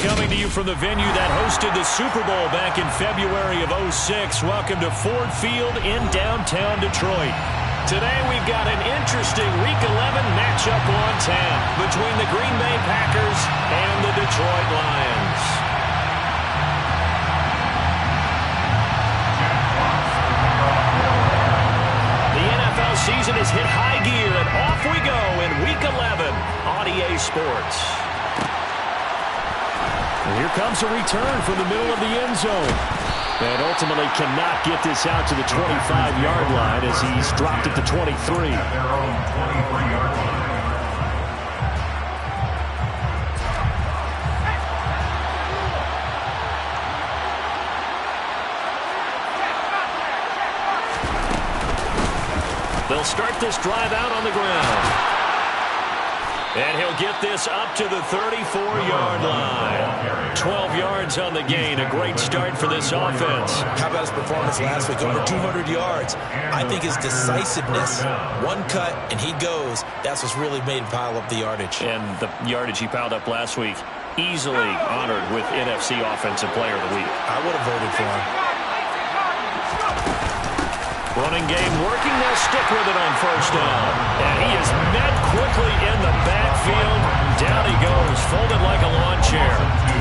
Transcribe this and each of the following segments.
coming to you from the venue that hosted the Super Bowl back in February of '06. Welcome to Ford Field in downtown Detroit. Today we've got an interesting Week 11 matchup on tap between the Green Bay Packers and the Detroit Lions. The NFL season has hit high gear, and off we go in Week 11 on EA Sports. And here comes a return from the middle of the end zone. And ultimately cannot get this out to the 25-yard line as he's dropped at the 23. They'll start this drive out on the ground. And he'll get this up to the 34-yard line. 12 yards on the gain. A great start for this offense. How about his performance last week? Over 200 yards. I think his decisiveness, one cut and he goes, that's what's really made him pile up the yardage. And the yardage he piled up last week, easily honored with NFC Offensive Player of the Week. I would have voted for him. Running game working. They'll stick with it on first down. And he is met quickly in the backfield. Down he goes, folded like a lawn chair.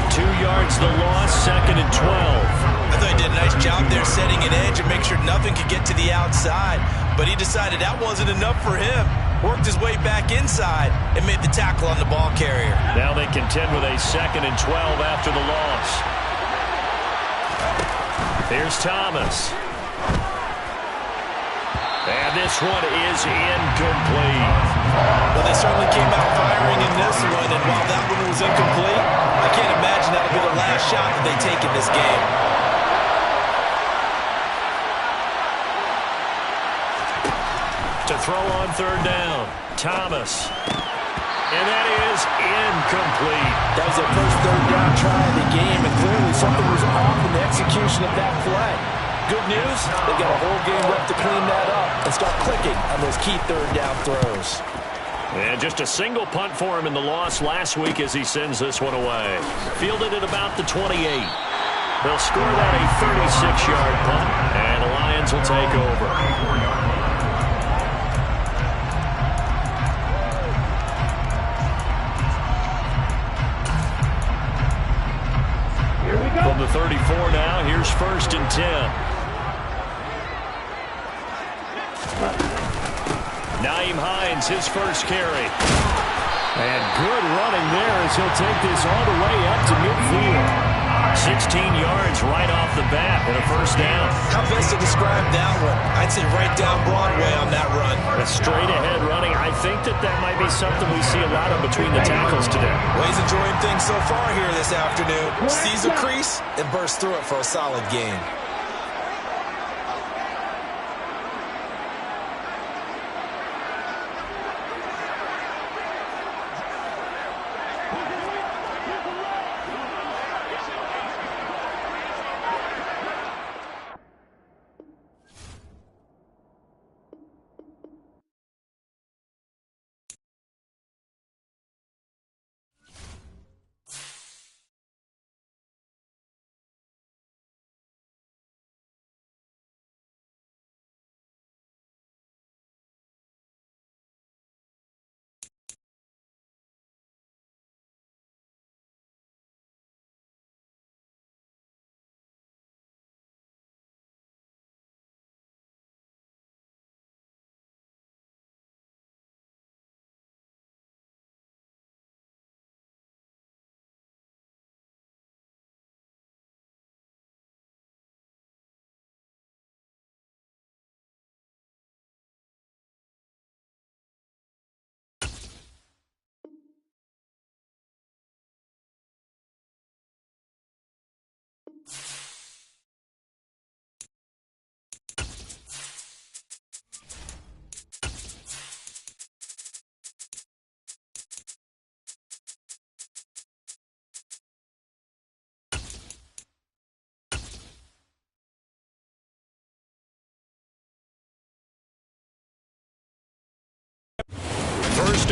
2 yards the loss, 2nd and 12. I thought he did a nice job there setting an edge and make sure nothing could get to the outside. But he decided that wasn't enough for him. Worked his way back inside and made the tackle on the ball carrier. Now they contend with a 2nd and 12 after the loss. Here's Thomas. And this one is incomplete. Well, they certainly came out firing in this one, and while that one was incomplete, I can't imagine that'll be the last shot that they take in this game. To throw on third down, Thomas. And that is incomplete. That was their first third down try of the game, and clearly something was off in the execution of that play. Good news, they've got a whole game left to clean that up and start clicking on those key third down throws. And just a single punt for him in the loss last week as he sends this one away. Fielded at about the 28. They'll score that a 36-yard punt, and the Lions will take over. From the 34 now, here's 1st and 10. Nyheim Hines, his first carry. And good running there as he'll take this all the way up to midfield. 16 yards right off the bat and a first down. How best to describe that one? I'd say right down Broadway on that run. A straight-ahead running. I think that might be something we see a lot of between the tackles today. Well, he's enjoying things so far here this afternoon. Sees a crease and bursts through it for a solid gain.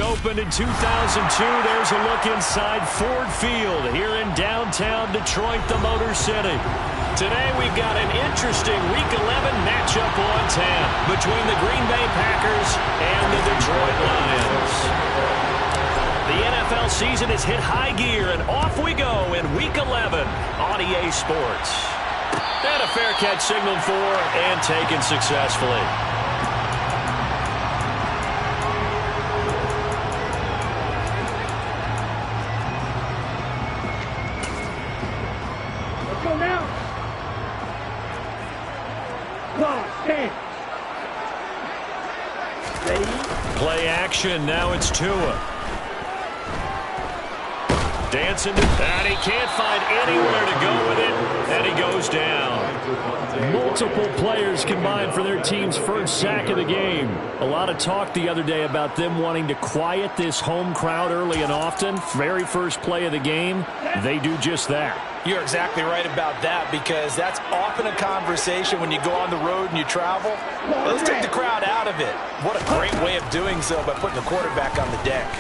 opened in 2002. There's a look inside Ford Field here in downtown Detroit, the Motor City. Today we've got an interesting Week 11 matchup on tap between the Green Bay Packers and the Detroit Lions. The NFL season has hit high gear, and off we go in Week 11 on EA Sports. And a fair catch signaled for and taken successfully. Let's go now. Ball, 10. Play action. Now it's Tua. Dancing to that. He can't find anywhere to go with it, and he goes down. Multiple players combined for their team's first sack of the game. A lot of talk the other day about them wanting to quiet this home crowd early and often. Very first play of the game, they do just that. You're exactly right about that, because that's often a conversation when you go on the road and you travel. Let's take the crowd out of it. What a great way of doing so by putting the quarterback on the deck.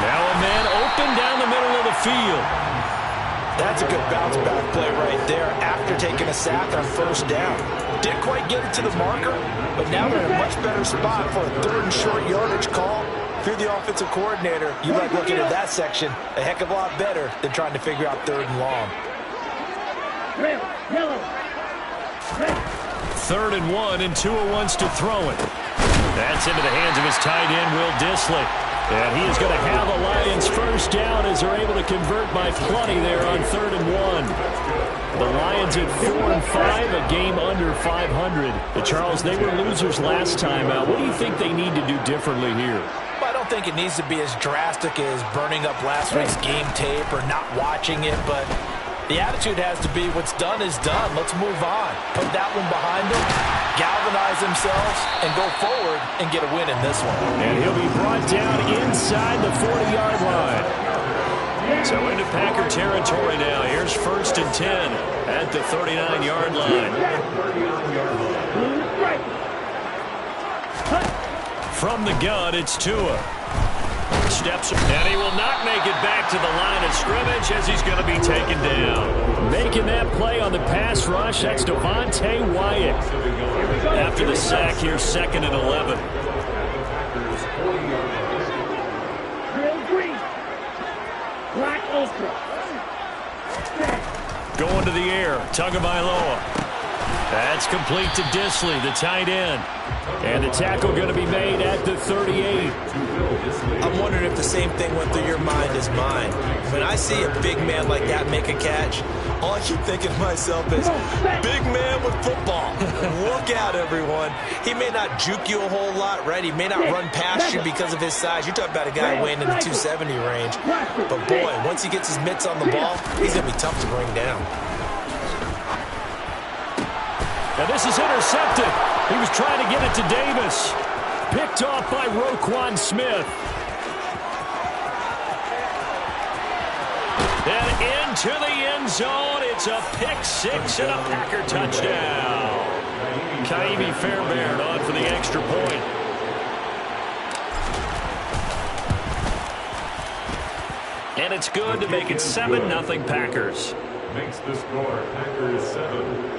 Now a man open down the middle of the field. That's a good bounce back play right there after taking a sack on first down. Didn't quite get it to the marker, but now they're in a much better spot for a third and short yardage call. If you're the offensive coordinator, you like looking at that section a heck of a lot better than trying to figure out third and long. Third and 1, and Tua wants to throw it. That's into the hands of his tight end, Will Dissly. And he is going to have a Lions first down as they're able to convert by plenty there on 3rd and 1. The Lions at 4-5, a game under 500. Charles, they were losers last time out. What do you think they need to do differently here? Well, I don't think it needs to be as drastic as burning up last week's game tape or not watching it, but the attitude has to be what's done is done. Let's move on. Put that one behind them, galvanize themselves, and go forward and get a win in this one. And he'll be brought down inside the 40-yard line. So into Packer territory now. Here's 1st and 10 at the 39-yard line. From the gun, it's Tua. Steps, and he will not make it back to the line of scrimmage as he's going to be taken down. Making that play on the pass rush, that's Devontae Wyatt. After the sack here, 2nd and 11. Going to the air, Tagovailoa. That's complete to Dissly, the tight end. And the tackle going to be made at the 38. I'm wondering if the same thing went through your mind as mine. When I see a big man like that make a catch, all I keep thinking to myself is, big man with football. Look out, everyone. He may not juke you a whole lot, right? He may not run past you because of his size. You're talking about a guy weighing in the 270 range. But, boy, once he gets his mitts on the ball, he's going to be tough to bring down. And this is intercepted. He was trying to get it to Davis. Picked off by Roquan Smith. And into the end zone. It's a pick six and a Packer touchdown. Kaimi Fairbairn on for the extra point. And it's good to make it 7-0 Packers. Makes the score Packers 7.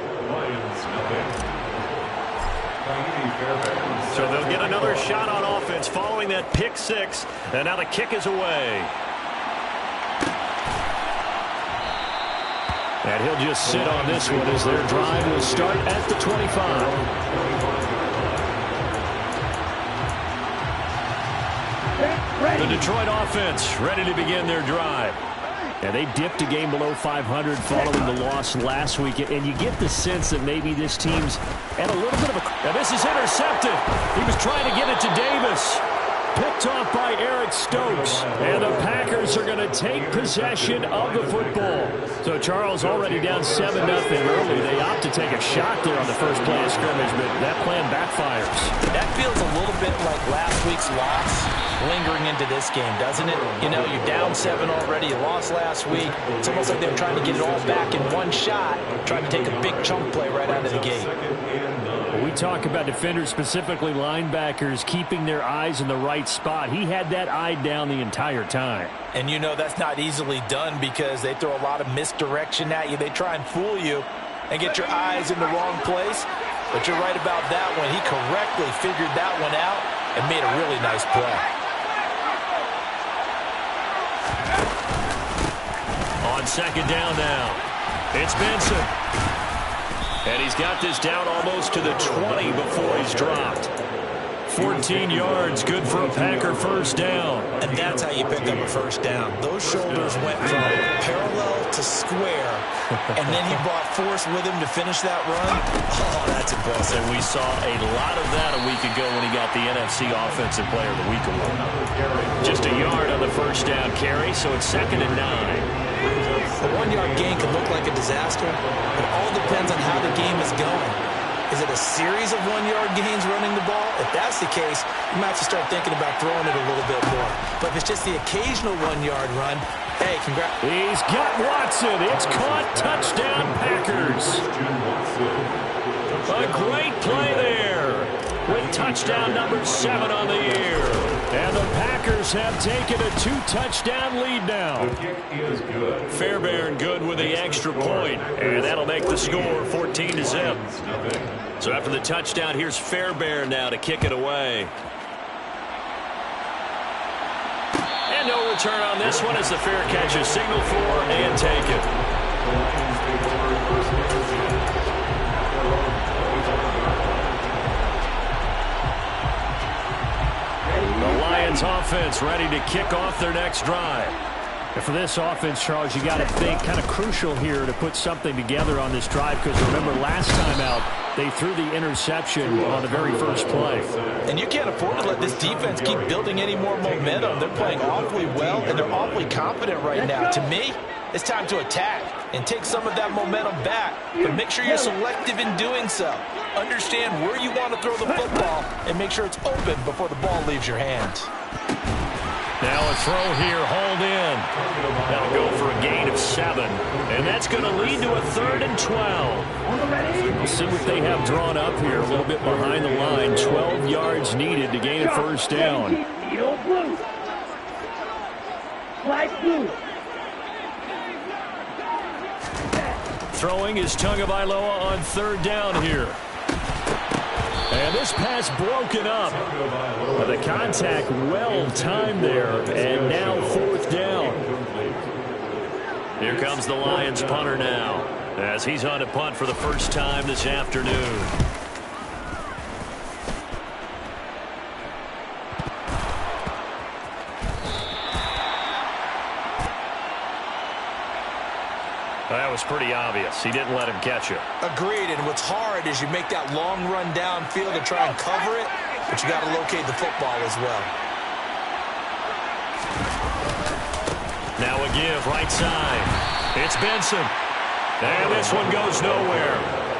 So they'll get another shot on offense following that pick six. And now the kick is away. And he'll just sit on this one as their drive will start at the 25. The Detroit offense ready to begin their drive. And they dipped a game below 500 following the loss last week. And you get the sense that maybe this team's at a little bit of a... And this is intercepted. He was trying to get it to Davis. Picked off by Eric Stokes. And the Packers are going to take possession of the football. So Charles already down 7-0 early. They opt to take a shot there on the first play of scrimmage, but that plan backfires. That feels a little bit like last week's loss lingering into this game, doesn't it? You know, you're down 7 already. You lost last week. It's almost like they're trying to get it all back in one shot, trying to take a big chunk play right out of the gate. We talk about defenders, specifically linebackers, keeping their eyes in the right spot. He had that eye down the entire time. And you know that's not easily done because they throw a lot of misdirection at you. They try and fool you and get your eyes in the wrong place. But you're right about that one. He correctly figured that one out and made a really nice play. On second down now, it's Benson. And he's got this down almost to the 20 before he's dropped. 14 yards, good for a Packer first down. And that's how you pick up a first down. Those shoulders went from parallel to square, and then he brought force with him to finish that run. Oh, that's impressive. And we saw a lot of that a week ago when he got the NFC Offensive Player of the Week award. Just a yard on the first down carry, so it's 2nd and 9. A 1-yard gain can look like a disaster. It all depends on how the game is going. Is it a series of 1-yard gains running the ball? If that's the case, you might have to start thinking about throwing it a little bit more. But if it's just the occasional 1-yard run, hey, congrats. He's got Watson. It's caught. Touchdown, Packers. A great play there with touchdown number 7 on the year. And the Packers have taken a 2-touchdown lead now. The kick is good. Fairbairn good with the extra point, and that'll make the score 14-0. So after the touchdown, here's Fairbairn now to kick it away. And no return on this one as the fair catch is signaled for and taken. The Lions offense ready to kick off their next drive. And for this offense, Charles, you got to think kind of crucial here to put something together on this drive because remember last time out they threw the interception on the very first play. And you can't afford to let this defense keep building any more momentum. They're playing awfully well and they're awfully confident right now. To me, it's time to attack and take some of that momentum back. But make sure you're selective in doing so. Understand where you want to throw the football and make sure it's open before the ball leaves your hands. Now a throw here, hauled in. That'll go for a gain of 7. And that's going to lead to a 3rd and 12. We'll see what they have drawn up here. A little bit behind the line. 12 yards needed to gain a first down. Blue. Flag blue. Throwing is Tagovailoa on 3rd down here. And this pass broken up. The contact well timed there. And now 4th down. Here comes the Lions punter now as he's on a punt for the first time this afternoon. That was pretty obvious. He didn't let him catch it. Agreed, and what's hard is you make that long run downfield to try and cover it, but you got to locate the football as well. Now a give, right side. It's Benson. And this one goes nowhere.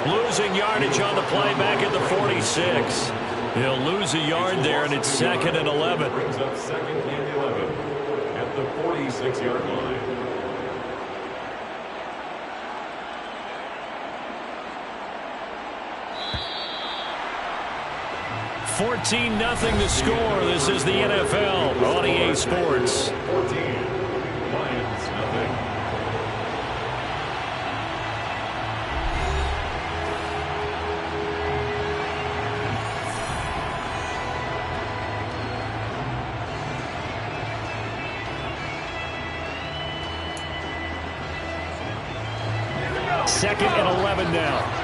Losing yardage on the play back at the 46. He'll lose a yard there, and it's 2nd and 11. Brings up 2nd and 11 at the 46-yard line. 14-0 the score. This is the NFL on EA Sports. 14, Lions, nothing. Second and 11 now.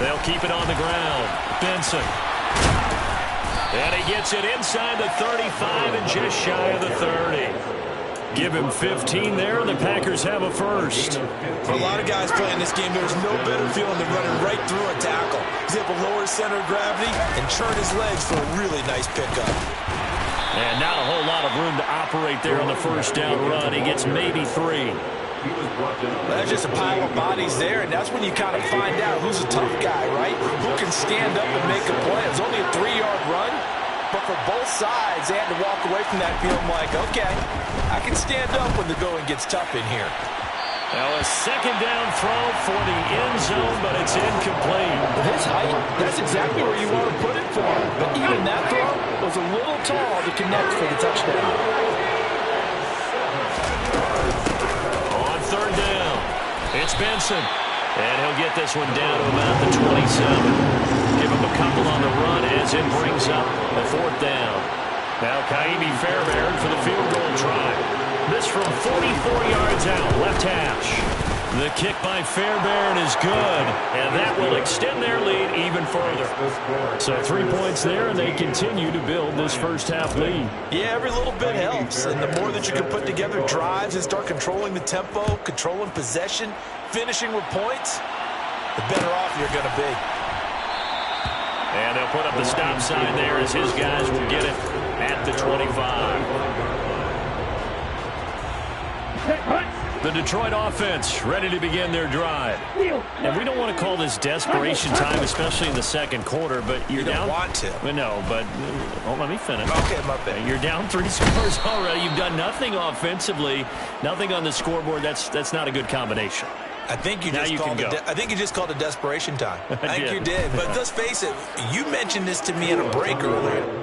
They'll keep it on the ground. Benson. And he gets it inside the 35 and just shy of the 30. Give him 15 there, and the Packers have a first. For a lot of guys playing this game, there's no better feeling than running right through a tackle. He's able to lower his center of gravity and churn his legs for a really nice pickup. And not a whole lot of room to operate there on the first down run. He gets maybe 3. That's just a pile of bodies there, and that's when you kind of find out who's a tough guy, right? Who can stand up and make a play. It was only a 3-yard run, but for both sides, they had to walk away from that feeling like, okay, I can stand up when the going gets tough in here. Now a second down throw for the end zone, but it's incomplete. With his height, that's exactly where you want to put it for him. But even that throw was a little tall to connect for the touchdown. On third down, it's Benson. And he'll get this one down to about the 27. Give him a couple on the run as it brings up the fourth down. Now Ka'imi Fairbairn for the field goal try. This from 44 yards out, left hash. The kick by Fairbairn is good, and that will extend their lead even further. So 3 points there, and they continue to build this first half lead. Yeah, every little bit helps, and the more that you can put together drives and start controlling the tempo, controlling possession, finishing with points, the better off you're going to be. And they'll put up the stop sign there as his guys will get it at the 25. The Detroit offense ready to begin their drive. And we don't want to call this desperation time, especially in the second quarter, but you're down. You don't want to. Well, no, but let me finish. Okay, my bad. You're down 3 scores already. You've done nothing offensively, nothing on the scoreboard. That's not a good combination. I think you just called it desperation time. I think you did. But let's face it, you mentioned this to me in a break earlier.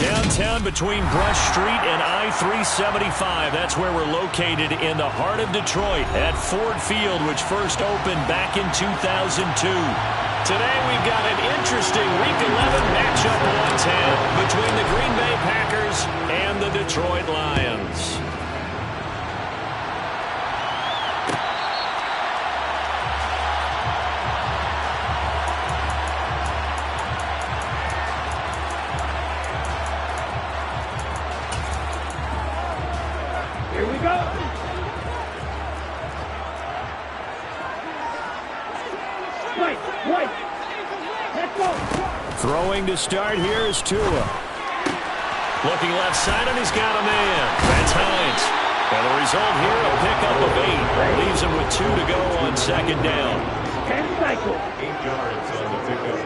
Downtown between Brush Street and I-375. That's where we're located in the heart of Detroit at Ford Field, which first opened back in 2002. Today we've got an interesting Week 11 matchup on town between the Green Bay Packers and the Detroit Lions. Throwing to start here is Tua. Looking left side, and he's got a man. That's Hines. And the result here, a pickup of 8. Leaves him with 2 to go on second down. 8 yards on the pickup.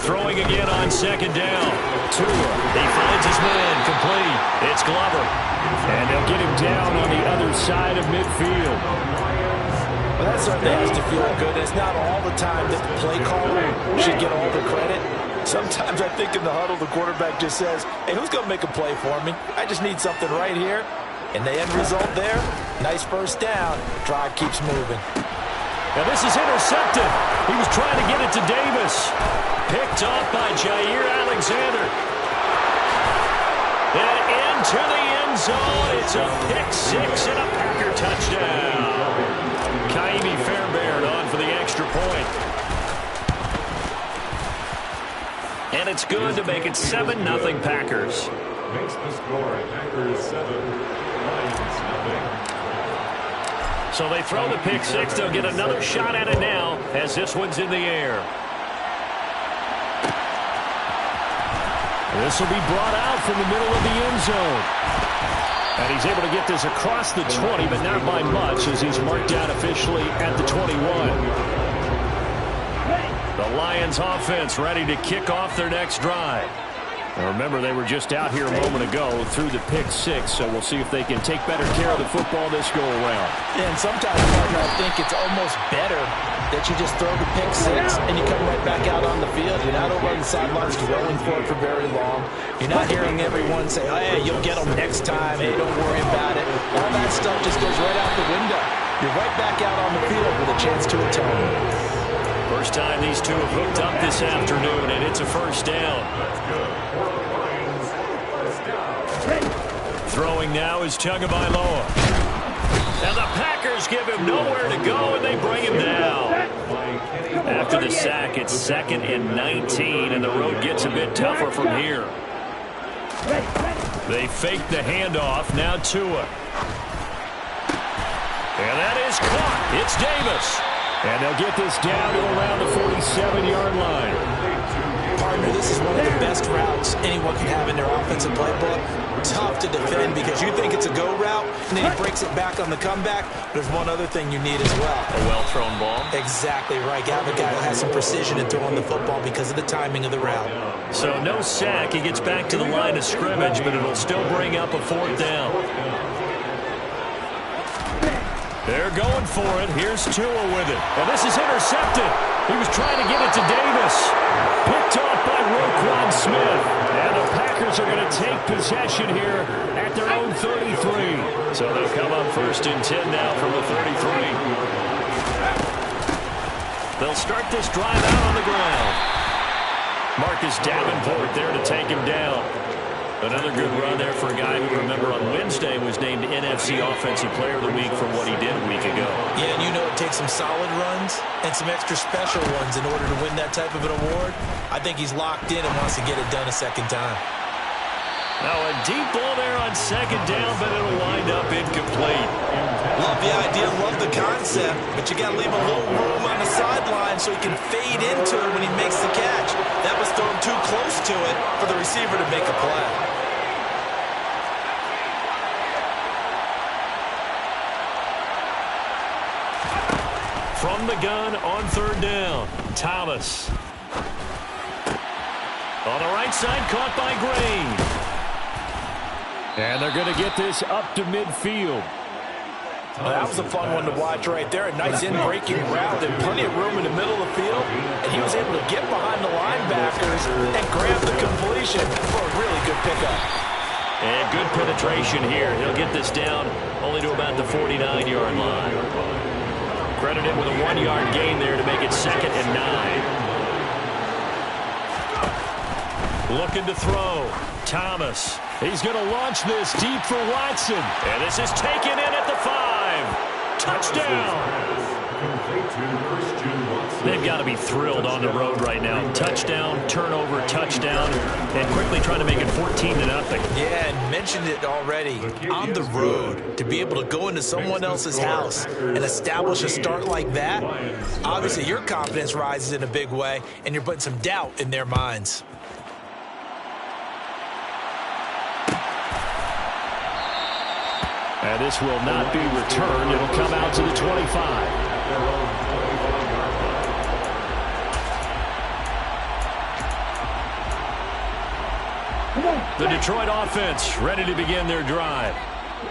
Throwing again on second down. Tua. He finds his man. Complete. It's Glover. And they'll get him down on the other side of midfield. Well, that certainly has to feel good. It's not all the time that the play caller should get all the credit. Sometimes I think in the huddle, the quarterback just says, hey, who's going to make a play for me? I just need something right here. And the end result there, nice first down. Drive keeps moving. Now this is intercepted. He was trying to get it to Davis. Picked off by Jair Alexander. And into the end zone. It's a pick-6 and a Packer touchdown. Ka'imi Fairbairn on for the extra point. And it's good to make it 7-0 Packers. Makes the score Packers 7, Lions nothing. So they throw the pick-6. They'll get another shot at it now as this one's in the air. This will be brought out from the middle of the end zone. And he's able to get this across the 20, but not by much as he's marked out officially at the 21. The Lions offense ready to kick off their next drive. Now remember, they were just out here a moment ago through the pick six, so we'll see if they can take better care of the football this go-around. And sometimes, partner, I think it's almost better that you just throw the pick six and you come right back out on the field. You're not over on the sidelines dwelling for it for very long. You're not hearing everyone say, oh, hey, you'll get them next time. Hey, don't worry about it. All that stuff just goes right out the window. You're right back out on the field with a chance to atone. First time these two have hooked up this afternoon, and it's a first down. Throwing now is Tagovailoa. And the Packers give him nowhere to go, and they bring him down. After the sack, it's 2nd and 19, and the road gets a bit tougher from here. They fake the handoff. Now Tua. And that is caught. It's Davis. And they'll get this down to around the 47-yard line. Partner, this is one of the best routes anyone can have in their offensive playbook. Tough to defend because you think it's a go route, and then he breaks it back on the comeback. There's one other thing you need as well. A well-thrown ball. Exactly right. You have a guy who has some precision in throwing the football because of the timing of the route. So no sack. He gets back to the line of scrimmage, but it'll still bring up a 4th down. They're going for it. Here's Tua with it. And this is intercepted. He was trying to get it to Davis. Picked off by Roquan Smith. And the Packers are going to take possession here at their own 33. So they'll come up 1st and 10 now from the 33. They'll start this drive out on the ground. Marcus Davenport there to take him down. Another good run there for a guy who, remember, on Wednesday was named NFC Offensive Player of the Week for what he did a week ago. Yeah, and you know it takes some solid runs and some extra special ones in order to win that type of an award. I think he's locked in and wants to get it done a second time. Now a deep ball there on 2nd down, but it'll wind up incomplete. Love the idea, love the concept, but you got to leave a little room on the sideline so he can fade into it when he makes the catch. That was thrown too close to it for the receiver to make a play. From the gun on 3rd down, Thomas. On the right side, caught by Gray. And they're going to get this up to midfield. Well, that was a fun one to watch right there. A nice in-breaking route and plenty of room in the middle of the field. And he was able to get behind the linebackers and grab the completion for a really good pickup. And good penetration here. He'll get this down only to about the 49-yard line. Credit him with a 1-yard gain there to make it 2nd and 9. Looking to throw. Thomas. He's going to launch this deep for Watson. And this is taken in at the 5. Touchdown. They've got to be thrilled on the road right now. Touchdown, turnover, touchdown, and quickly trying to make it 14-0. Yeah, and mentioned it already. On the road, to be able to go into someone else's house and establish a start like that, obviously your confidence rises in a big way, and you're putting some doubt in their minds. And this will not be returned. It'll come out to the 25. The Detroit offense ready to begin their drive.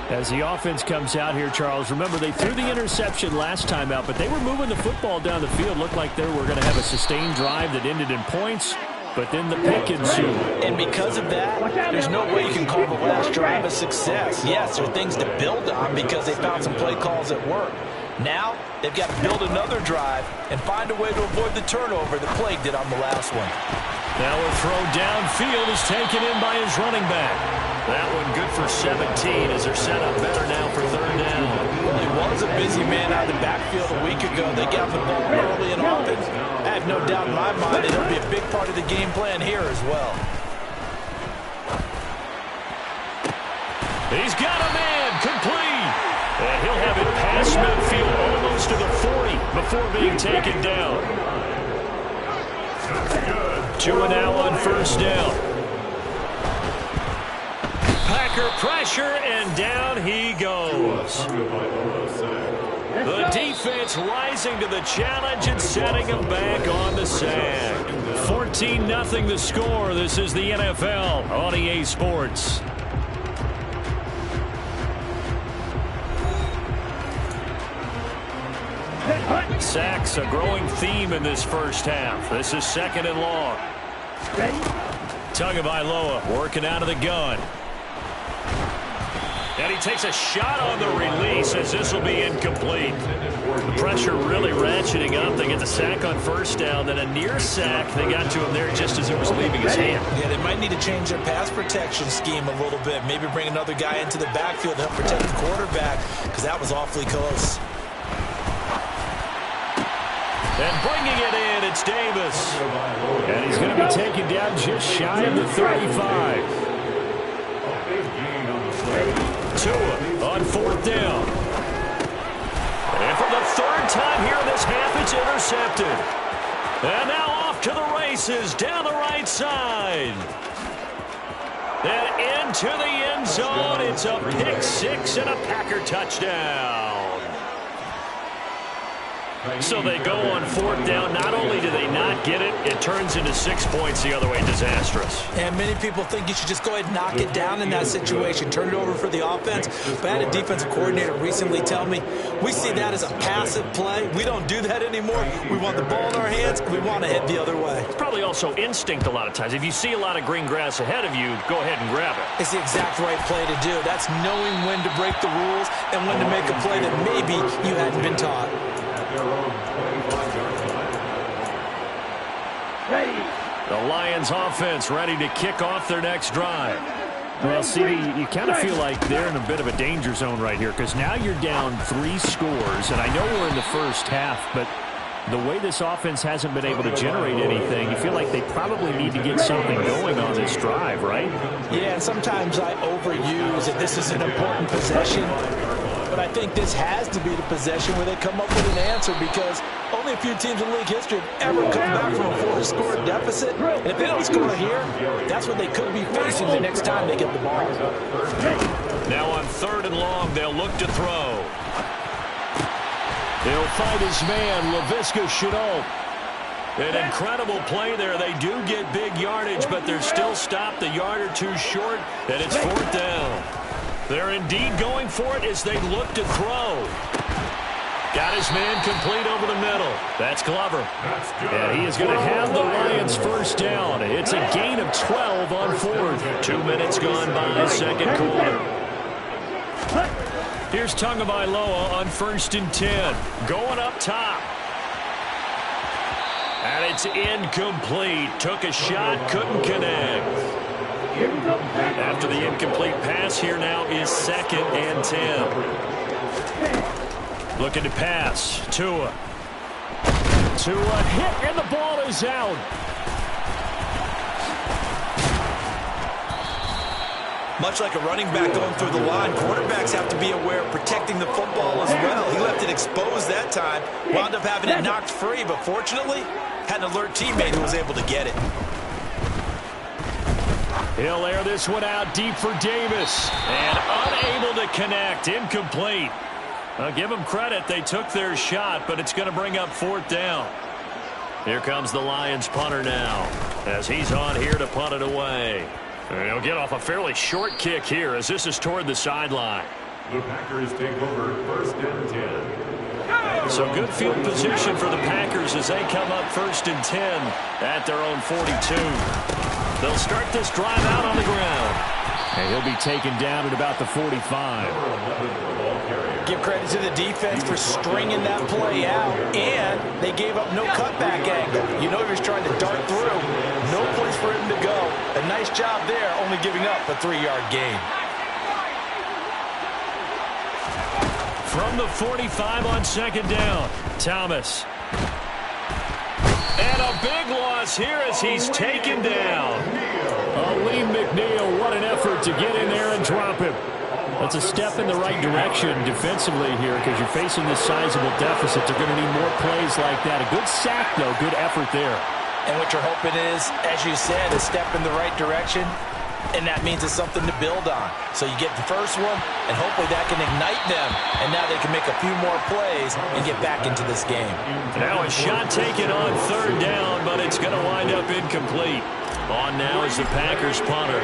As the offense comes out here, Charles, remember they threw the interception last time out, but they were moving the football down the field. Looked like they were going to have a sustained drive that ended in points, but then the pick ensued. And because of that, there's no way you can call the last drive a success. Yes, there are things to build on because they found some play calls that work. Now, they've got to build another drive and find a way to avoid the turnover that plagued it on the last one. Now a throw downfield is taken in by his running back. That one good for 17 as they're set up better now for 3rd down. Well, he was a busy man out of the backfield a week ago. They got the ball early and often. I have no doubt in my mind that it'll be a big part of the game plan here as well. He's got a man complete. And he'll have it past midfield almost to the 40 before being taken down. Tua now on 1st down. Packer pressure, and down he goes. The defense rising to the challenge and setting them back on the sack. 14-0 the score. This is the NFL on EA Sports. Sacks a growing theme in this first half. This is 2nd and long. Tagovailoa working out of the gun. And he takes a shot on the release as this will be incomplete. The pressure really ratcheting up. They get the sack on first down, then a near sack. They got to him there just as it was leaving his hand. Yeah, they might need to change their pass protection scheme a little bit. Maybe bring another guy into the backfield to help protect the quarterback, because that was awfully close. And bringing it in, it's Davis. And he's going to be taken down just shy of the 35. Tua on 4th down. And for the 3rd time here in this half, it's intercepted. And now off to the races down the right side. And into the end zone. It's a pick 6 and a Packer touchdown. So they go on 4th down. Not only do they not get it, it turns into 6 points the other way. Disastrous. And many people think you should just go ahead and knock it down in that situation. Turn it over for the offense. But I had a defensive coordinator recently tell me, we see that as a passive play. We don't do that anymore. We want the ball in our hands, and we want to head the other way. It's probably also instinct a lot of times. If you see a lot of green grass ahead of you, go ahead and grab it. It's the exact right play to do. That's knowing when to break the rules and when to make a play that maybe you hadn't been taught. The Lions offense ready to kick off their next drive. Well, CD, you kind of feel like they're in a bit of a danger zone right here, because now you're down 3 scores, and I know we're in the first half, but the way this offense hasn't been able to generate anything, you feel like they probably need to get something going on this drive, right? Yeah, and sometimes I overuse that this is an important possession. But I think this has to be the possession where they come up with an answer, because only a few teams in league history have ever come back from a 4-score deficit. And if they don't score here, that's what they could be facing the next time they get the ball. Now on 3rd and long, they'll look to throw. He'll find his man, Laviska Shenault. An incredible play there. They do get big yardage, but they're still stopped a yard or two short, and it's 4th down. They're indeed going for it as they look to throw. Got his man complete over the middle. That's Glover. And he is going to have the Lions first down. It's a gain of 12 on 4th. 2 minutes gone by, 2nd quarter. Here's Tagovailoa on 1st and 10. Going up top. And it's incomplete. Took a shot, couldn't connect. After the incomplete pass, here now is 2nd and 10. Looking to pass. Tua hit, and the ball is out. Much like a running back going through the line, quarterbacks have to be aware of protecting the football as well. He left it exposed that time, wound up having it knocked free, but fortunately, had an alert teammate who was able to get it. He'll air this one out deep for Davis. And unable to connect. Incomplete. I'll give them credit. They took their shot, but it's going to bring up 4th down. Here comes the Lions punter now, as he's on here to punt it away. And he'll get off a fairly short kick here, as this is toward the sideline. The Packers take over 1st and 10. So good field position for the Packers as they come up 1st and 10 at their own 42. They'll start this drive out on the ground. And he'll be taken down at about the 45. Give credit to the defense for stringing that play out, and they gave up no cutback angle. You know he was trying to dart through. No place for him to go. A nice job there, only giving up a 3-yard gain. From the 45 on 2nd down, Thomas. And a big loss here as he's taken down. Lee McNeil, what an effort to get in there and drop him. That's a step in the right direction defensively here, because you're facing this sizable deficit. They're going to need more plays like that. A good sack, though. Good effort there. And what you're hoping is, as you said, a step in the right direction. and that means it's something to build on. So you get the first one, and hopefully that can ignite them, and now they can make a few more plays and get back into this game. Now a shot taken on third down, but it's going to wind up incomplete. On now is the Packers punter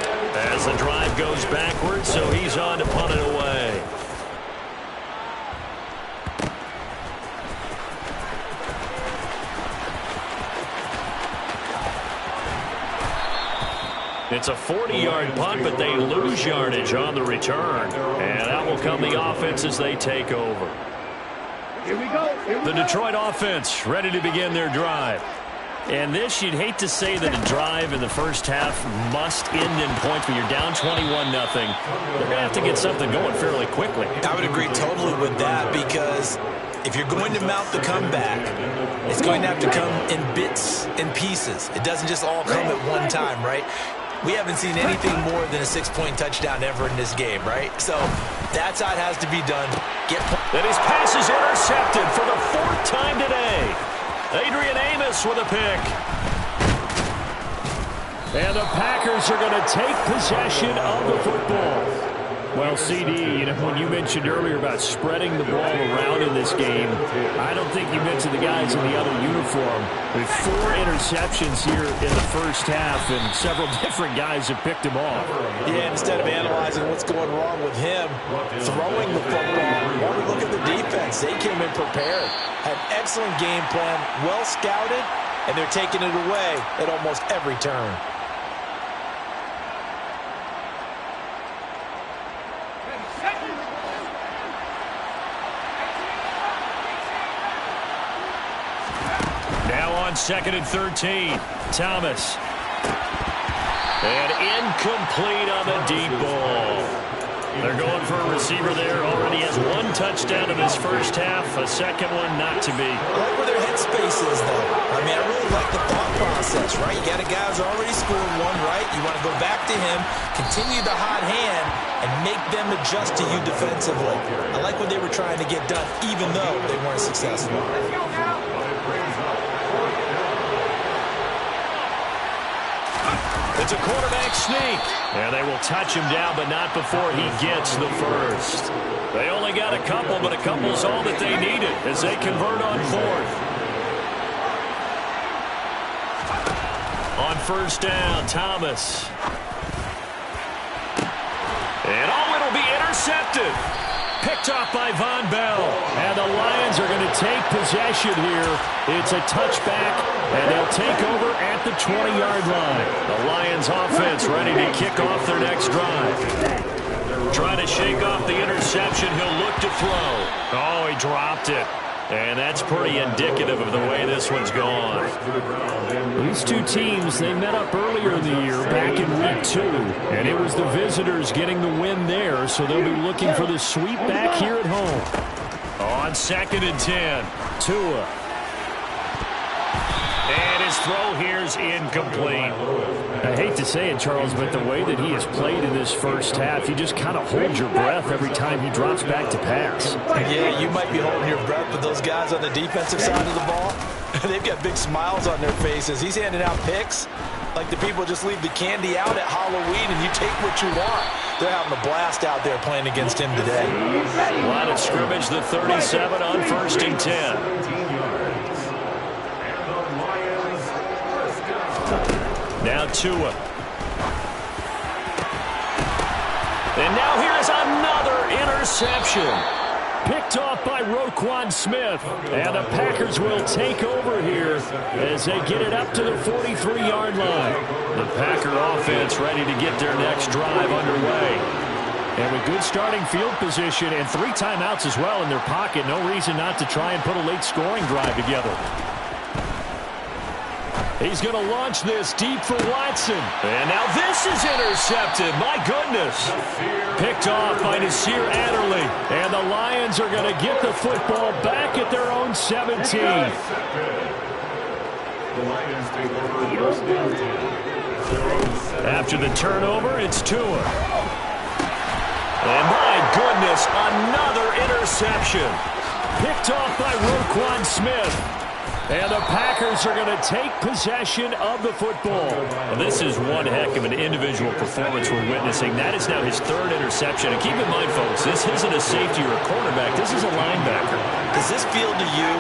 as the drive goes backwards, so he's on to punt it away. It's a 40-yard punt, but they lose yardage on the return. And that will come the offense as they take over. Here we go. The Detroit offense ready to begin their drive. And this, you'd hate to say that a drive in the first half must end in points when you're down 21-0. They're going to have to get something going fairly quickly. I would agree totally with that, because if you're going to mount the comeback, it's going to have to come in bits and pieces. It doesn't just all come at one time, right? We haven't seen anything more than a 6-point touchdown ever in this game, right? So that's how it has to be done. And his pass is intercepted for the 4th time today. Adrian Amos with a pick. And the Packers are going to take possession of the football. Well, CD, when you mentioned earlier about spreading the ball around in this game, I don't think you mentioned the guys in the other uniform. With 4 interceptions here in the first half, and several different guys have picked him off. Yeah, instead of analyzing what's going wrong with him throwing the football, why don't we look at the defense? They came in prepared, had an excellent game plan, well scouted, and they're taking it away at almost every turn. Now on 2nd and 13, Thomas. And incomplete on the deep ball. They're going for a receiver there. Already has 1 touchdown in this first half. A second one not to be. I like where their headspace is, though. I mean, I really like the thought process, right? You got a guy who's already scored 1, right? You want to go back to him, continue the hot hand, and make them adjust to you defensively. I like what they were trying to get done, even though they weren't successful. It's a quarterback sneak. And they will touch him down, but not before he gets the first. They only got a couple, but a couple's all that they needed as they convert on 4th. On 1st down, Thomas. And it'll be intercepted. Picked off by Von Bell. And the Lions are going to take possession here. It's a touchback, and they'll take over at the 20-yard line. The Lions offense ready to kick off their next drive. Trying to shake off the interception. He'll look to throw. Oh, he dropped it. And that's pretty indicative of the way this one's gone. These two teams, they met up earlier in the year, back in week 2. And it was the visitors getting the win there, so they'll be looking for the sweep back here at home. On 2nd and 10, Tua. And his throw here's incomplete. I hate to say it, Charles, but the way that he has played in this first half, you just kind of hold your breath every time he drops back to pass. Yeah, you might be holding your breath, but those guys on the defensive side of the ball, they've got big smiles on their faces. He's handing out picks like the people just leave the candy out at Halloween and you take what you want. They're having a blast out there playing against him today. Line of scrimmage, the 37 on 1st and 10. Now Tua. And now here's another interception. Picked off by Roquan Smith. And the Packers will take over here as they get it up to the 43-yard line. The Packer offense ready to get their next drive underway. And with good starting field position and 3 timeouts as well in their pocket, no reason not to try and put a late scoring drive together. He's going to launch this deep for Watson. And now this is intercepted. My goodness. Picked off by Nasir Adderley. And the Lions are going to get the football back at their own 17. After the turnover, it's Tua. And my goodness, another interception. Picked off by Roquan Smith. And the Packers are going to take possession of the football. Well, this is one heck of an individual performance we're witnessing. That is now his third interception. And keep in mind, folks, this isn't a safety or a cornerback. This is a linebacker. Does this feel to you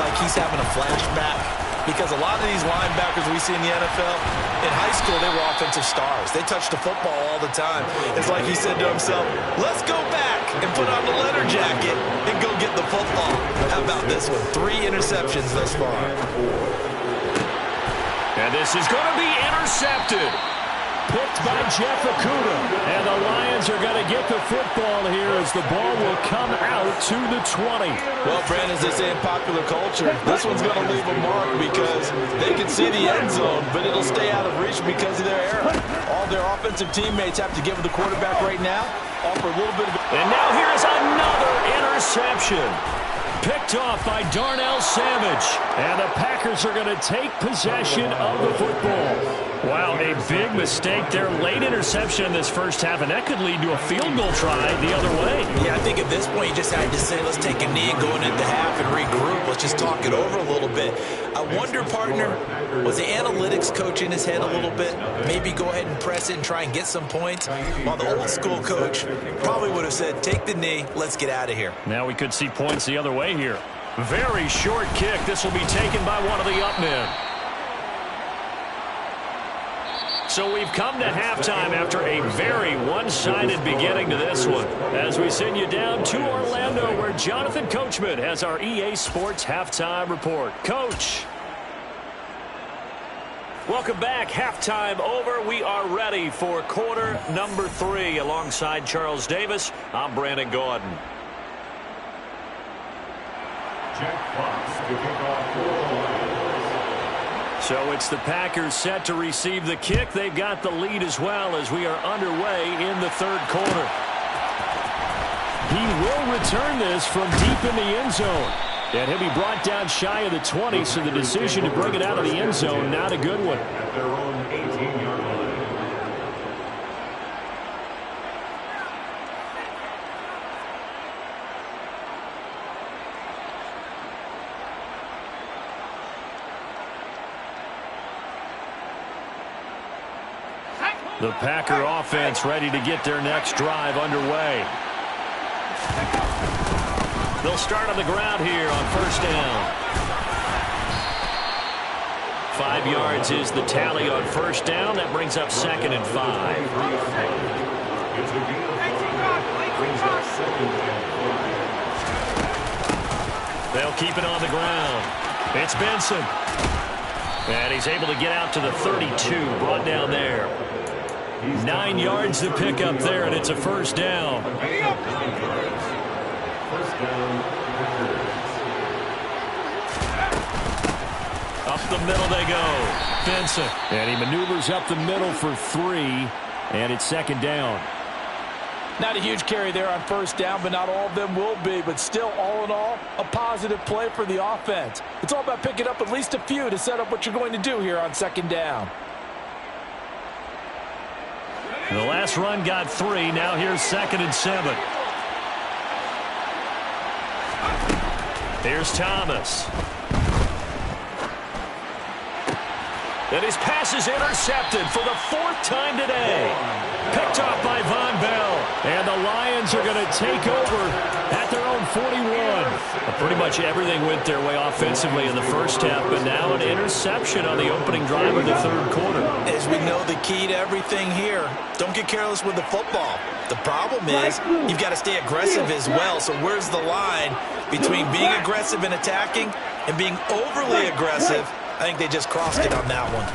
like he's having a flashback? Because a lot of these linebackers we see in the NFL, in high school, they were offensive stars. They touched the football all the time. It's like he said to himself, let's go back and put on the leather jacket and go get the football. How about this one? 3 interceptions thus far. And this is going to be intercepted. Picked by Jeff Okudah. And the Lions are going to get the football here as the ball will come out to the 20. Well, Brandon, as they say in popular culture, this one's going to leave a mark because they can see the end zone, but it'll stay out of reach because of their error. All their offensive teammates have to give the quarterback right now, offer a little bit of... And now here's another interception. Picked off by Darnell Savage. And the Packers are going to take possession of the football. Wow, a big mistake there. Late interception in this first half, and that could lead to a field goal try the other way. Yeah, I think at this point you just had to say, let's take a knee going into half and regroup. Let's just talk it over a little bit. I wonder, partner, was the analytics coach in his head a little bit? Maybe go ahead and press it and try and get some points? While the old school coach probably would have said, take the knee, let's get out of here. Now we could see points the other way here. Very short kick. This will be taken by one of the up men. So we've come to halftime after a very one-sided beginning to this one. As we send you down to Orlando, where Jonathan Coachman has our EA Sports Halftime Report. Coach. Welcome back. Halftime over. We are ready for quarter number 3. Alongside Charles Davis, I'm Brandon Gaudin. Jack Fox to kick off for the Lions. So it's the Packers set to receive the kick. They've got the lead as well as we are underway in the third quarter. He will return this from deep in the end zone. And he'll be brought down shy of the 20, so the decision to bring it out of the end zone, not a good one. At their own 18-yard line. The Packer offense ready to get their next drive underway. They'll start on the ground here on first down. 5 yards is the tally on first down. That brings up 2nd and 5. They'll keep it on the ground. It's Benson. And he's able to get out to the 32, brought down there. 9 yards to pick up there, and it's a first down. Up the middle they go. Benson. And he maneuvers up the middle for 3, and it's 2nd down. Not a huge carry there on first down, but not all of them will be. But still, all in all, a positive play for the offense. It's all about picking up at least a few to set up what you're going to do here on 2nd down. The last run got 3. Now here's 2nd and 7. Here's Thomas. And his pass is intercepted for the 4th time today. Picked off by Von Bell. And the Lions are going to take over at their own 41. Pretty much everything went their way offensively in the first half, but now an interception on the opening drive of the third quarter. As we know, the key to everything here, don't get careless with the football. The problem is you've got to stay aggressive as well. So where's the line between being aggressive and attacking and being overly aggressive? I think they just crossed it on that one.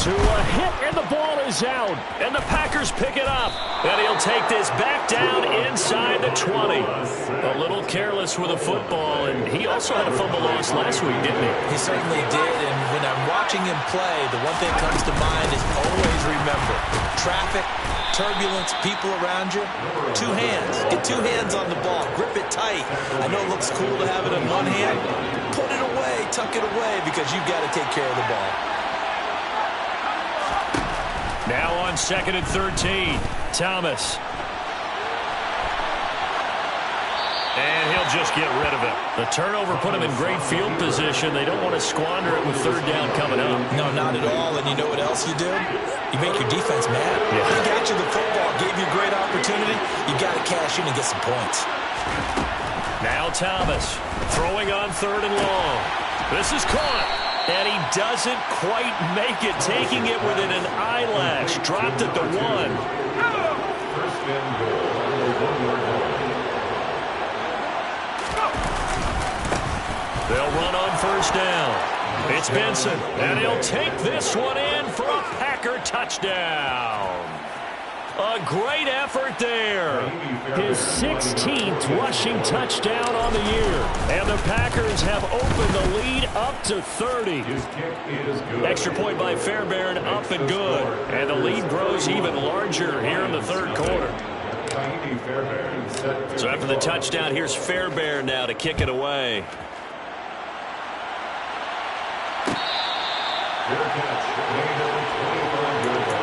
To a hit, and the ball is out. And the Packers pick it up. And he'll take this back down inside the 20. A little careless with a football, and he also had a fumble loss last week, didn't he? He certainly did, and when I'm watching him play, the one thing that comes to mind is always remember, traffic, turbulence, people around you, 2 hands. Get 2 hands on the ball. Grip it tight. I know it looks cool to have it in one hand. Put it away, tuck it away, because you've got to take care of the ball. Now on 2nd and 13, Thomas. And he'll just get rid of it. The turnover put them in great field position. They don't want to squander it with third down coming up. No, not at all. And you know what else you do? You make your defense mad. Yeah. He got you the football, gave you a great opportunity. You got to cash in and get some points. Now Thomas throwing on third and long. This is caught. And he doesn't quite make it, taking it within an eyelash. Dropped at the 1. First and goal on the 1-yard line. They'll run on first down. It's Benson, and he'll take this one in for a Packer touchdown. A great effort there. His 16th rushing touchdown on the year. And the Packers have opened the lead up to 30. His kick is good. Extra point by Fairbairn, up and good. And the lead grows even larger here in the third quarter. So after the touchdown, here's Fairbairn now to kick it away. Fair catch. Weighing over 25 yards.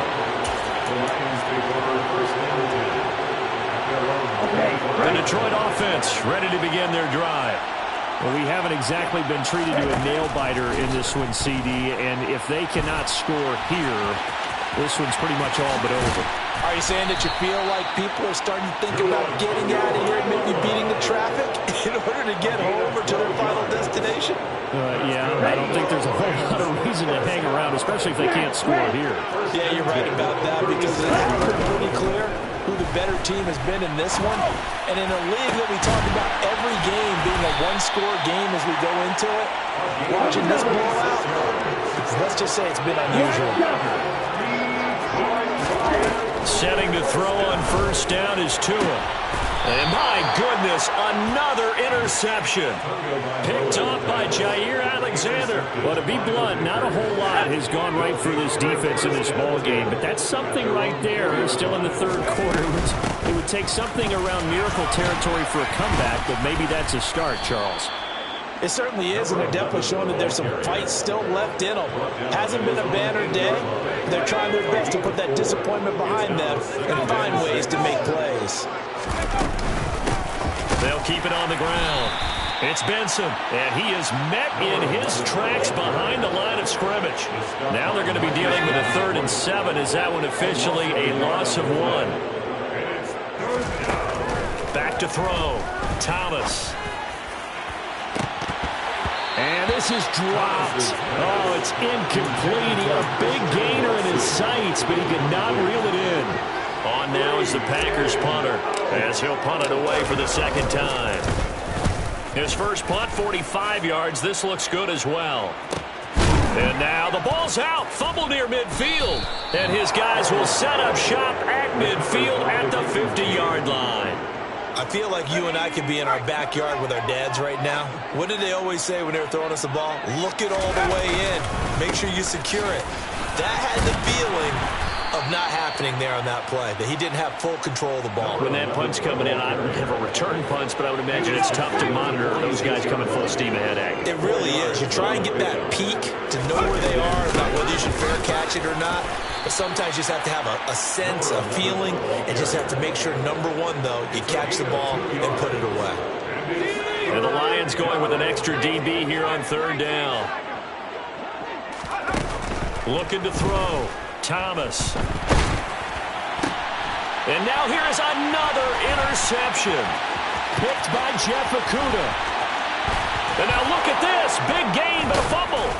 The Lions take over first and 10. The Detroit offense ready to begin their drive. Well, we haven't exactly been treated to a nail-biter in this one, CD, and if they cannot score here, this one's pretty much all but over. Are you saying that you feel like people are starting to think about getting out of here and maybe beating the traffic in order to get home or to their final destination? Yeah, I don't think there's a whole lot of reason to hang around, especially if they can't score here. Yeah, you're right about that because it has been pretty clear who the better team has been in this one. And in a league that we talk about every game being a one-score game as we go into it, watching this blowout, let's just say it's been unusual. Setting to throw on first down is Tua. And my goodness, another interception. Picked off by Jair Alexander. Well, to be blunt, not a whole lot has gone right for this defense in this ball game, but that's something right there. Still in the third quarter. It would take something around miracle territory for a comeback, but maybe that's a start, Charles. It certainly is, and they're definitely showing that there's some fight still left in them. Hasn't been a banner day. They're trying their best to put that disappointment behind them and find ways to make plays. They'll keep it on the ground. It's Benson, and he is met in his tracks behind the line of scrimmage. Now they're going to be dealing with a 3rd and 7. Is that one officially a loss of 1? Back to throw. Thomas. And this is dropped. Oh, it's incomplete. He had a big gainer in his sights, but he could not reel it in. On now is the Packers punter, as he'll punt it away for the second time. His first punt, 45 yards. This looks good as well. And now the ball's out. Fumble near midfield. And his guys will set up shop at midfield at the 50-yard line. I feel like you and I could be in our backyard with our dads right now. What did they always say when they were throwing us the ball? Look it all the way in. Make sure you secure it. That had the feeling of not happening there on that play, that he didn't have full control of the ball. When that punt's coming in, I don't have a return punch, but I would imagine it's tough to monitor those guys coming full steam ahead at you. It really is. You try and get that peak to know where they are, about whether you should fair catch it or not. But sometimes you just have to have a sense, a feeling, and just have to make sure, number one, though, you catch the ball and put it away. And the Lions going with an extra DB here on 3rd down. Looking to throw. Thomas. And now here is another interception. Picked by Jeff Okudah. And now look at this. Big gain, but a fumble.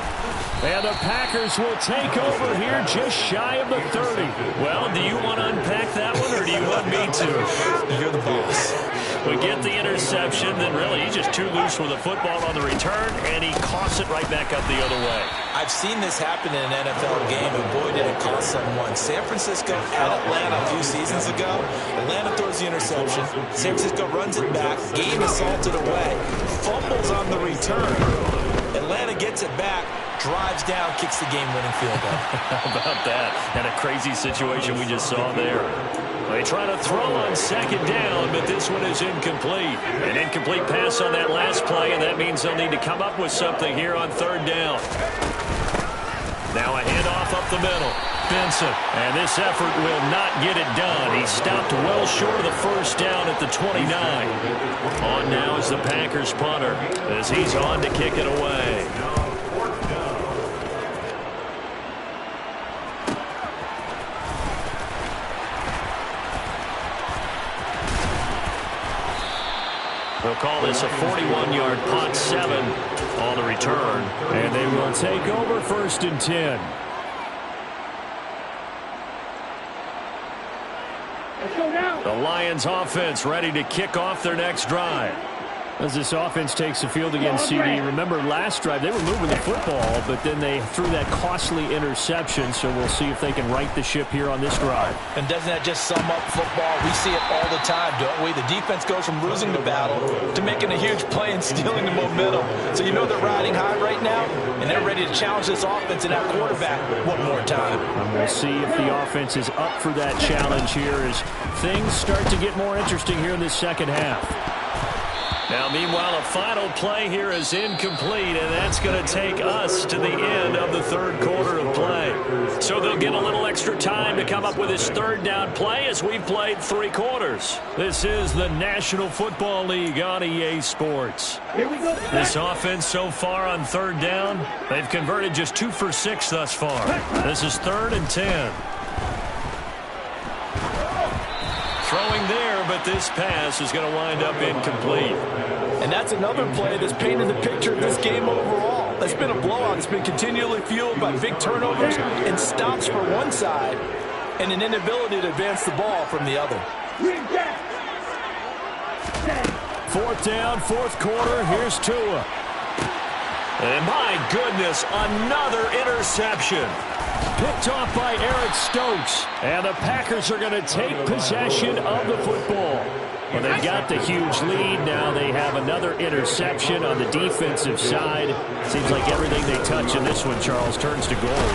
And the Packers will take over here just shy of the 30. Well, do you want to unpack that one, or do you want me to? You're the boss. We get the interception, then really he's just too loose with the football on the return, and he coughs it right back up the other way. I've seen this happen in an NFL game, and boy, did it cost someone. San Francisco at Atlanta a few seasons ago. Atlanta throws the interception. San Francisco runs it back. Game is salted away. Fumbles on the return. Atlanta gets it back. Drives down, kicks the game-winning field goal. How about that? And a crazy situation we just saw there. They try to throw on 2nd down, but this one is incomplete. An incomplete pass on that last play, and that means they'll need to come up with something here on 3rd down. Now a handoff up the middle. Benson, and this effort will not get it done. He stopped well short of the 1st down at the 29. On now is the Packers punter as he's on to kick it away. They'll call this a 41-yard punt, 7 on the return. And they will take over 1st and 10. The Lions offense ready to kick off their next drive. As this offense takes the field against CD, remember last drive they were moving the football, but then they threw that costly interception, so we'll see if they can right the ship here on this drive. And doesn't that just sum up football? We see it all the time, don't we? The defense goes from losing the battle to making a huge play and stealing the momentum. So you know they're riding high right now, and they're ready to challenge this offense and that quarterback one more time. And we'll see if the offense is up for that challenge here as things start to get more interesting here in this second half. Now, meanwhile, a final play here is incomplete, and that's going to take us to the end of the 3rd quarter of play. So they'll get a little extra time to come up with this 3rd down play as we've played 3 quarters. This is the National Football League on EA Sports. Here we go. This offense so far on 3rd down, they've converted just 2 for 6 thus far. This is 3rd and 10. Throwing there, but this pass is going to wind up incomplete. And that's another play that's painted the picture of this game overall. It's been a blowout. It's been continually fueled by big turnovers and stops for one side and an inability to advance the ball from the other. 4th down, 4th quarter. Here's Tua. And my goodness, another interception. Picked off by Eric Stokes. And the Packers are going to take possession of the football. Well, they've got the huge lead. Now they have another interception on the defensive side. Seems like everything they touch in this one, Charles, turns to gold.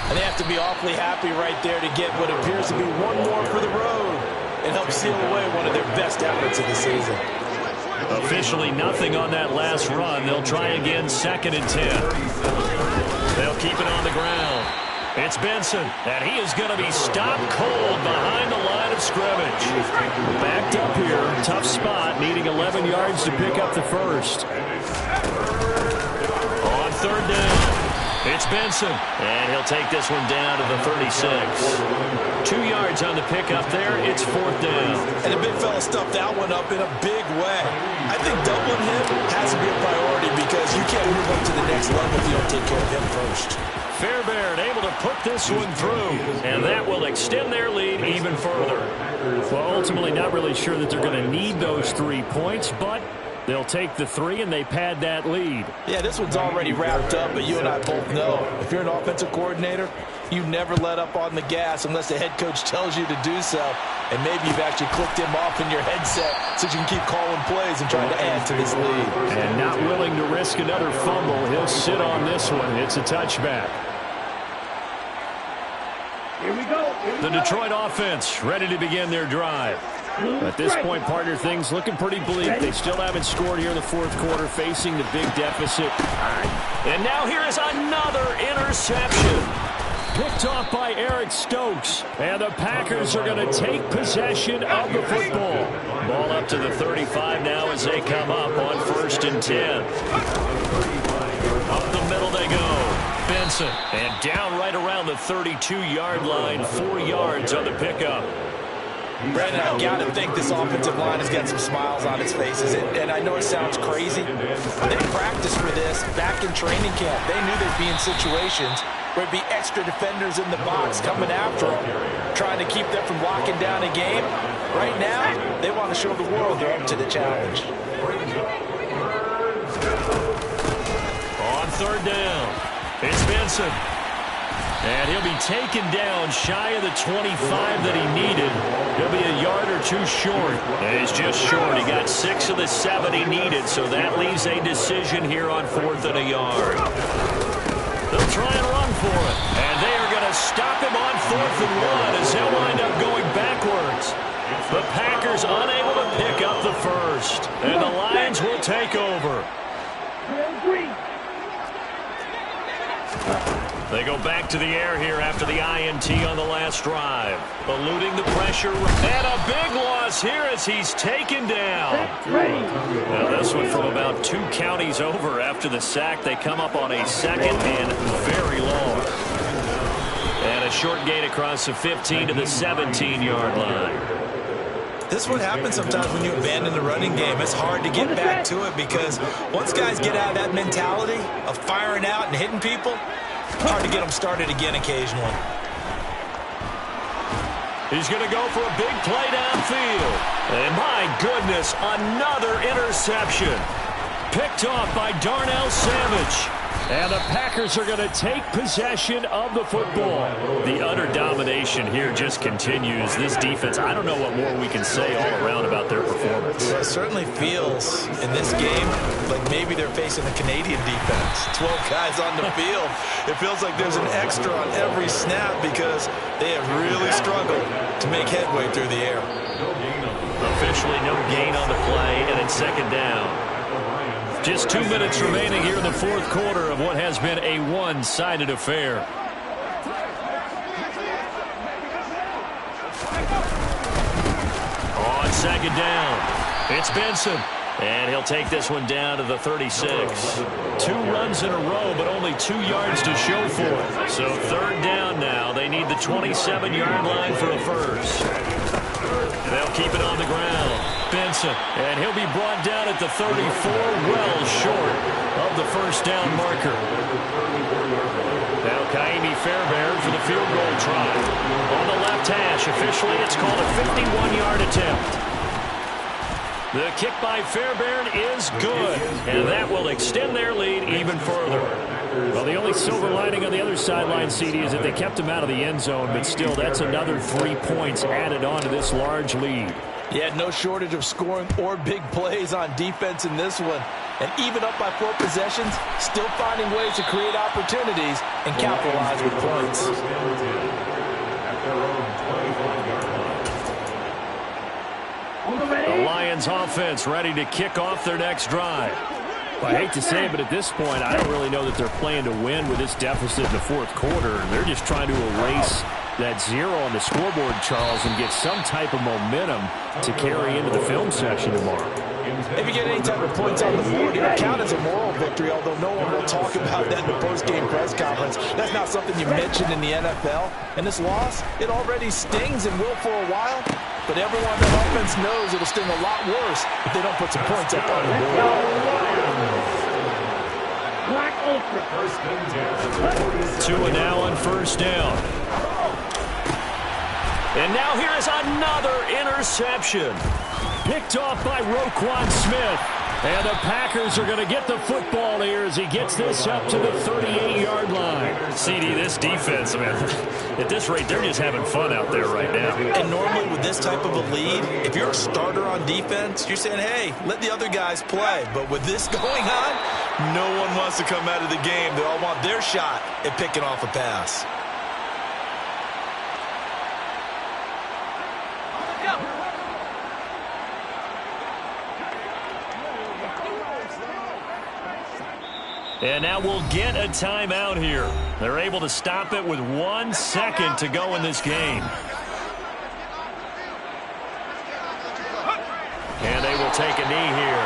And they have to be awfully happy right there to get what appears to be one more for the road and help seal away one of their best efforts of the season. Officially nothing on that last run. They'll try again, 2nd and 10. They'll keep it on the ground. It's Benson, and he is going to be stopped cold behind the line of scrimmage. Backed up here, tough spot, needing 11 yards to pick up the first. On 3rd down, it's Benson, and he'll take this one down to the 36. 2 yards on the pickup there. It's 4th down. And the big fella stuffed that one up in a big way. I think doubling him has to be a priority because you can't move up to the next level if you don't take care of him first. Fairbairn able to put this one through, and that will extend their lead even further. Well, ultimately not really sure that they're going to need those 3 points, but they'll take the 3 and they pad that lead. Yeah, this one's already wrapped up, but you and I both know if you're an offensive coordinator, you never let up on the gas unless the head coach tells you to do so. And maybe you've actually clicked him off in your headset so you can keep calling plays and trying to add to this lead. And not willing to risk another fumble. He'll sit on this one. It's a touchback. Here we go. The Detroit offense ready to begin their drive. At this point, partner, things looking pretty bleak. They still haven't scored here in the 4th quarter, facing the big deficit. And now here is another interception. Picked off by Eric Stokes. And the Packers are going to take possession of the football. Ball up to the 35 now as they come up on 1st and 10. Up the middle they go. Benson, and down right around the 32-yard line, 4 yards on the pickup. Brandon, I've got to think this offensive line has got some smiles on its faces. And I know it sounds crazy. They practiced for this back in training camp. They knew they'd be in situations where there'd be extra defenders in the box coming after them, trying to keep them from locking down a game. Right now, they want to show the world they're up to the challenge. On 3rd down, it's Benson. And he'll be taken down shy of the 25 that he needed. He'll be a yard or 2 short. And he's just short. He got 6 of the 7 he needed, so that leaves a decision here on 4th and a yard. They'll try and run for it. And they are going to stop him on 4th and 1 as he'll wind up going backwards. The Packers unable to pick up the first. And the Lions will take over. They go back to the air here after the INT on the last drive. Eluding the pressure, and a big loss here as he's taken down. Now this one from about 2 counties over after the sack. They come up on a 2nd and very long. And a short gain across the 15 to the 17-yard line. This would happen sometimes when you abandon the running game. It's hard to get back to it because once guys get out of that mentality of firing out and hitting people, hard to get them started again occasionally. He's going to go for a big play downfield. And my goodness, another interception. Picked off by Darnell Savage. And the Packers are going to take possession of the football. The utter domination here just continues. This defense, I don't know what more we can say all around about their performance. Well, it certainly feels in this game like maybe they're facing a Canadian defense. 12 guys on the field. It feels like there's an extra on every snap because they have really struggled to make headway through the air. Officially no gain on the play, and it's 2nd down. Just 2 minutes remaining here in the 4th quarter of what has been a one-sided affair. On 2nd down, it's Benson. And he'll take this one down to the 36. 2 runs in a row, but only 2 yards to show for it. So 3rd down now. They need the 27-yard line for a first. They'll keep it on the ground. Benson, and he'll be brought down at the 34, well short of the first down marker. Now Kaimi Fairbairn for the field goal try. On the left hash, officially it's called a 51-yard attempt. The kick by Fairbairn is good, and that will extend their lead even further. Well, the only silver lining on the other sideline, CD, is that they kept him out of the end zone, but still, that's another 3 points added on to this large lead. Yeah, no shortage of scoring or big plays on defense in this one. And even up by 4 possessions, still finding ways to create opportunities and capitalize with points. The Lions offense ready to kick off their next drive. Well, I hate to say it, but at this point, I don't really know that they're playing to win with this deficit in the 4th quarter. They're just trying to erase that 0 on the scoreboard, Charles, and get some type of momentum to carry into the film session tomorrow. If you get any type of points on the board, it'll count as a moral victory, although no one will talk about that in the post-game press conference. That's not something you mentioned in the NFL. And this loss, it already stings and will for a while, but everyone on the offense knows it'll sting a lot worse if they don't put some points up on the board. Tua now on 1st down. And now here is another interception. Picked off by Roquan Smith. And the Packers are going to get the football here as he gets this up to the 38-yard line. CD, this defense, man, at this rate, they're just having fun out there right now. And normally with this type of a lead, if you're a starter on defense, you're saying, hey, let the other guys play. But with this going on, no one wants to come out of the game. They all want their shot at picking off a pass. And now we'll get a timeout here. They're able to stop it with 1 second to go in this game. And they will take a knee here.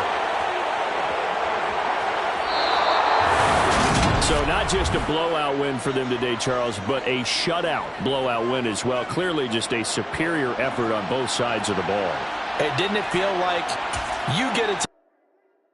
So not just a blowout win for them today, Charles, but a shutout blowout win as well. Clearly just a superior effort on both sides of the ball. Hey, didn't it feel like you get it?